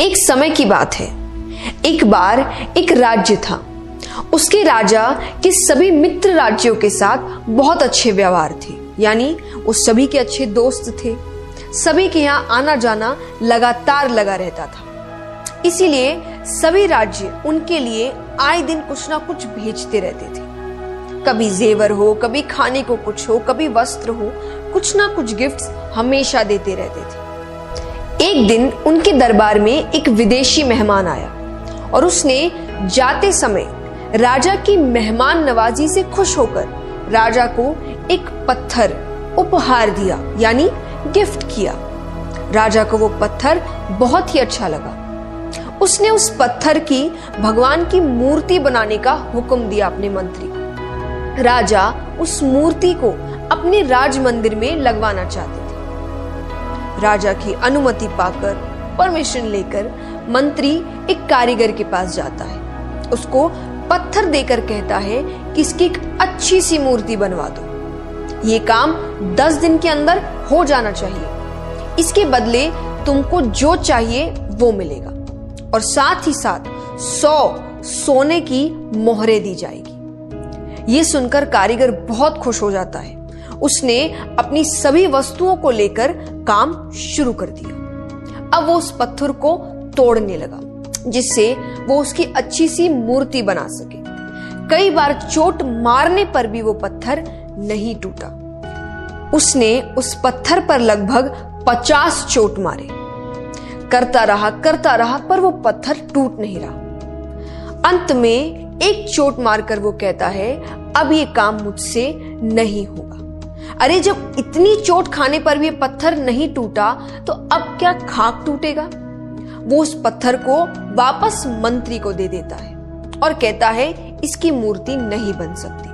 एक समय की बात है। एक बार एक राज्य था। उसके राजा के सभी मित्र राज्यों के साथ बहुत अच्छे व्यवहार थे, यानी वो सभी के अच्छे दोस्त थे। सभी के यहाँ आना जाना लगातार लगा रहता था। इसीलिए सभी राज्य उनके लिए आए दिन कुछ ना कुछ भेजते रहते थे। कभी जेवर हो, कभी खाने को कुछ हो, कभी वस्त्र हो, कुछ ना कुछ गिफ्ट्स हमेशा देते रहते थे। एक दिन उनके दरबार में एक विदेशी मेहमान आया और उसने जाते समय राजा की मेहमान नवाजी से खुश होकर राजा को एक पत्थर उपहार दिया, यानी गिफ्ट किया। राजा को वो पत्थर बहुत ही अच्छा लगा। उसने उस पत्थर की भगवान की मूर्ति बनाने का हुक्म दिया अपने मंत्री को। राजा उस मूर्ति को अपने राज मंदिर में लगवाना चाहते थे। राजा की अनुमति पाकर, परमिशन लेकर मंत्री एक कारीगर के पास जाता है। उसको पत्थर देकर कहता है कि इसकी एक अच्छी सी मूर्ति बनवा दो। ये काम 10 दिन के अंदर हो जाना चाहिए। इसके बदले तुमको जो चाहिए वो मिलेगा और साथ ही साथ 100 सोने की मोहरें दी जाएगी। ये सुनकर कारीगर बहुत खुश हो जाता है। उसने अपनी सभी वस्तुओं को लेकर काम शुरू कर दिया। अब वो उस पत्थर को तोड़ने लगा, जिससे वो उसकी अच्छी सी मूर्ति बना सके। कई बार चोट मारने पर भी वो पत्थर नहीं टूटा। उसने उस पत्थर पर लगभग 50 चोट मारे। करता रहा पर वो पत्थर टूट नहीं रहा। अंत में एक चोट मारकर वो कहता है, अब ये काम मुझसे नहीं होगा। अरे, जब इतनी चोट खाने पर भी ये पत्थर नहीं टूटा तो अब क्या खाक टूटेगा। वो उस पत्थर को वापस मंत्री को दे देता है और कहता है इसकी मूर्ति नहीं बन सकती।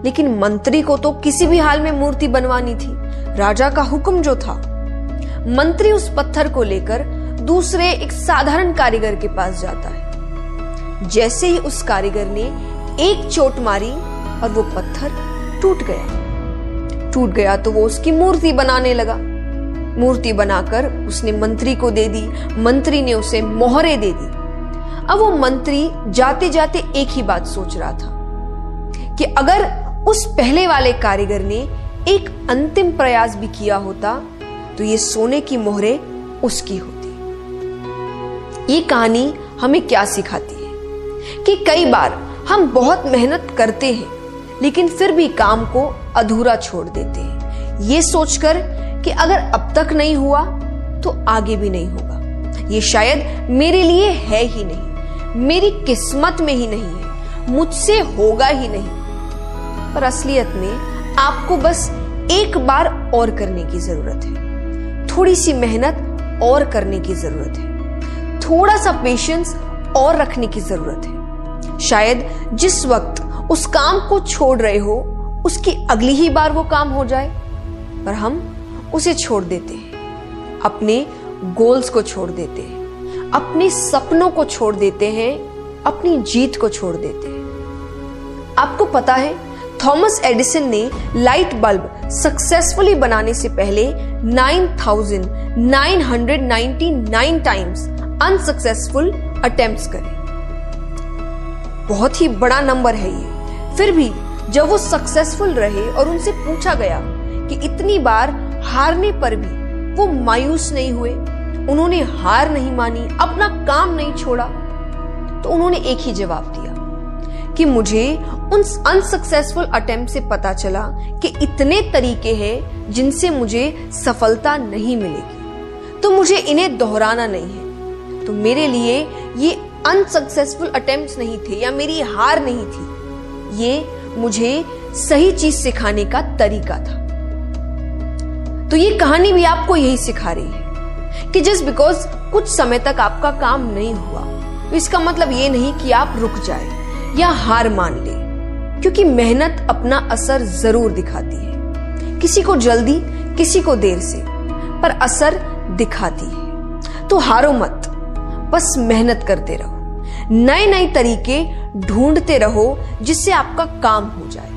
लेकिन मंत्री को तो किसी भी हाल में मूर्ति बनवानी थी, राजा का हुक्म जो था। मंत्री उस पत्थर को लेकर दूसरे एक साधारण कारीगर के पास जाता है। जैसे ही उस कारीगर ने एक चोट मारी और वो पत्थर टूट गया तो वो उसकी मूर्ति बनाने लगा। मूर्ति बनाकर उसने मंत्री को दे दी। मंत्री ने उसे मोहरें दे दी। अब वो मंत्री जाते जाते एक ही बात सोच रहा था कि अगर उस पहले वाले कारीगर ने एक अंतिम प्रयास भी किया होता तो ये सोने की मोहरें उसकी होती। ये कहानी हमें क्या सिखाती है कि कई बार हम बहुत मेहनत करते हैं लेकिन फिर भी काम को अधूरा छोड़ देते हैं, ये सोचकर कि अगर अब तक नहीं हुआ तो आगे भी नहीं होगा। ये शायद मेरे लिए है ही नहीं, मेरी किस्मत में ही नहीं है, मुझसे होगा ही नहीं। पर असलियत में आपको बस एक बार और करने की जरूरत है, थोड़ी सी मेहनत और करने की जरूरत है, थोड़ा सा पेशेंस और रखने की जरूरत है। शायद जिस वक्त उस काम को छोड़ रहे हो उसकी अगली ही बार वो काम हो जाए, पर हम उसे छोड़ देते हैं। अपने गोल्स को छोड़ देते हैं, अपने सपनों को छोड़ देते हैं, अपनी जीत को छोड़ देते हैं। आपको पता है, थॉमस एडिसन ने लाइट बल्ब सक्सेसफुली बनाने से पहले 9,999 टाइम्स अनसक्सेसफुल अटेम्प्ट्स करे। बहुत ही बड़ा नंबर है ये। फिर भी जब वो सक्सेसफुल रहे और उनसे पूछा गया कि इतनी बार हारने पर भी वो मायूस नहीं हुए, उन्होंने हार नहीं मानी, अपना काम नहीं छोड़ा, तो उन्होंने एक ही जवाब दिया कि मुझे उन अनसक्सेसफुल अटेम्प्ट से पता चला कि इतने तरीके हैं जिनसे मुझे सफलता नहीं मिलेगी, तो मुझे इन्हें दोहराना नहीं है। तो मेरे लिए ये अनसक्सेसफुल अटेम्प्ट्स नहीं थे या मेरी हार नहीं थी, ये मुझे सही चीज सिखाने का तरीका था। तो ये कहानी भी आपको यही सिखा रही है कि जस्ट बिकॉज कुछ समय तक आपका काम नहीं हुआ तो इसका मतलब ये नहीं कि आप रुक जाए या हार मान ले, क्योंकि मेहनत अपना असर जरूर दिखाती है। किसी को जल्दी, किसी को देर से, पर असर दिखाती है। तो हारो मत, बस मेहनत करते रहो, नए नए तरीके ढूंढते रहो जिससे आपका काम हो जाए,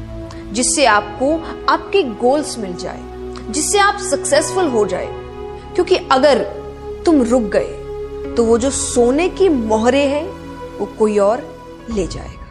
जिससे आपको आपके गोल्स मिल जाए, जिससे आप सक्सेसफुल हो जाए। क्योंकि अगर तुम रुक गए तो वो जो सोने की मोहरे हैं वो कोई और ले जाएगा।